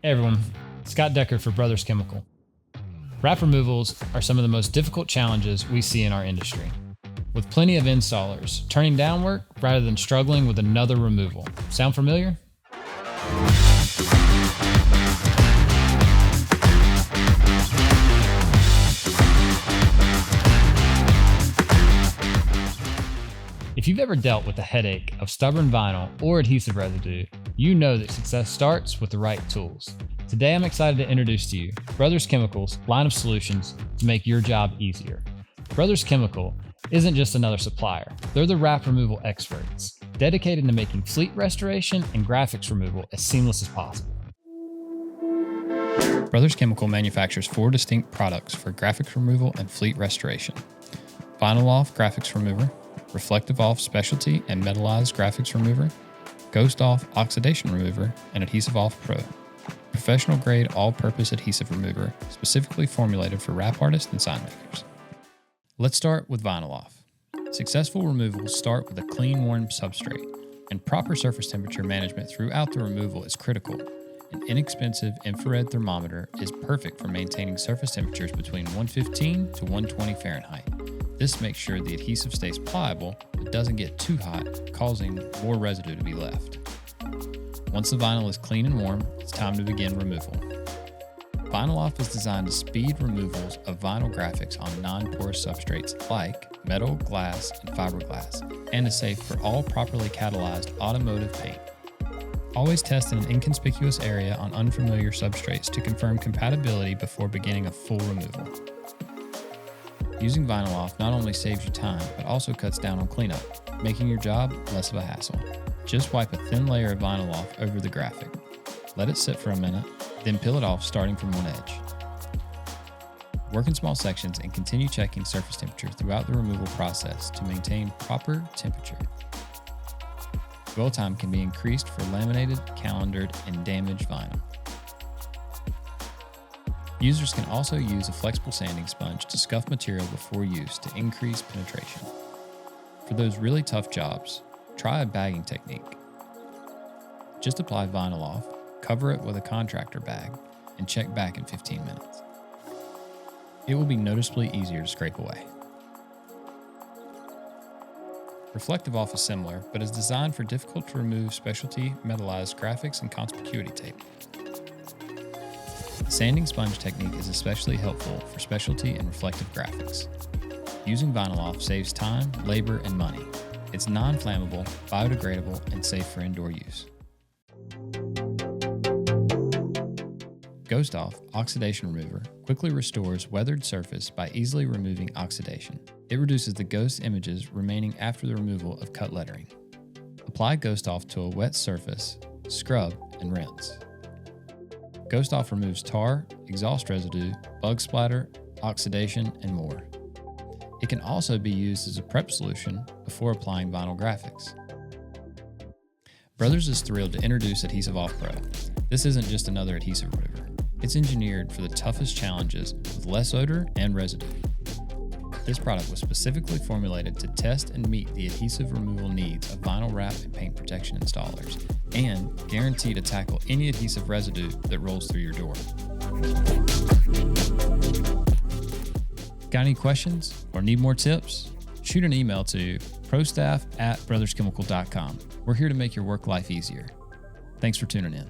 Hey everyone, Scott Decker for Brothers Chemical. Wrap removals are some of the most difficult challenges we see in our industry. With plenty of installers turning down work rather than struggling with another removal. Sound familiar? If you've ever dealt with the headache of stubborn vinyl or adhesive residue, you know that success starts with the right tools. Today I'm excited to introduce to you Brothers Chemical's line of solutions to make your job easier. Brothers Chemical isn't just another supplier, they're the wrap removal experts, dedicated to making fleet restoration and graphics removal as seamless as possible. Brothers Chemical manufactures 4 distinct products for graphics removal and fleet restoration: Vinyl Off Graphics Remover, Reflective Off Specialty and Metallized Graphics Remover, Ghost Off Oxidation Remover, and Adhesive Off Pro. Professional grade all-purpose adhesive remover specifically formulated for wrap artists and sign makers. Let's start with Vinyl Off. Successful removals start with a clean, warm substrate, and proper surface temperature management throughout the removal is critical. An inexpensive infrared thermometer is perfect for maintaining surface temperatures between 115 to 120 Fahrenheit. This makes sure the adhesive stays pliable but doesn't get too hot, causing more residue to be left. Once the vinyl is clean and warm, it's time to begin removal. Vinyl Off is designed to speed removals of vinyl graphics on non-porous substrates like metal, glass, and fiberglass, and is safe for all properly catalyzed automotive paint. Always test in an inconspicuous area on unfamiliar substrates to confirm compatibility before beginning a full removal. Using Vinyl Off not only saves you time, but also cuts down on cleanup, making your job less of a hassle. Just wipe a thin layer of Vinyl Off over the graphic. Let it sit for a minute, then peel it off starting from one edge. Work in small sections and continue checking surface temperature throughout the removal process to maintain proper temperature. Dwell time can be increased for laminated, calendared, and damaged vinyl. Users can also use a flexible sanding sponge to scuff material before use to increase penetration. For those really tough jobs, try a bagging technique. Just apply Vinyl Off, cover it with a contractor bag, and check back in 15 minutes. It will be noticeably easier to scrape away. Reflective Off is similar, but is designed for difficult to remove specialty metallized graphics and conspicuity tape. The sanding sponge technique is especially helpful for specialty and reflective graphics. Using Vinyl Off saves time, labor, and money. It's non-flammable, biodegradable, and safe for indoor use. Ghost Off Oxidation Remover quickly restores weathered surface by easily removing oxidation. It reduces the ghost images remaining after the removal of cut lettering. Apply Ghost Off to a wet surface, scrub, and rinse. Ghost Off removes tar, exhaust residue, bug splatter, oxidation, and more. It can also be used as a prep solution before applying vinyl graphics. Brothers is thrilled to introduce Adhesive Off Pro. This isn't just another adhesive remover. It's engineered for the toughest challenges with less odor and residue. This product was specifically formulated to test and meet the adhesive removal needs of vinyl wrap and paint protection installers, and guarantee to tackle any adhesive residue that rolls through your door. Got any questions or need more tips? Shoot an email to prostaff@brotherschemical.com. We're here to make your work life easier. Thanks for tuning in.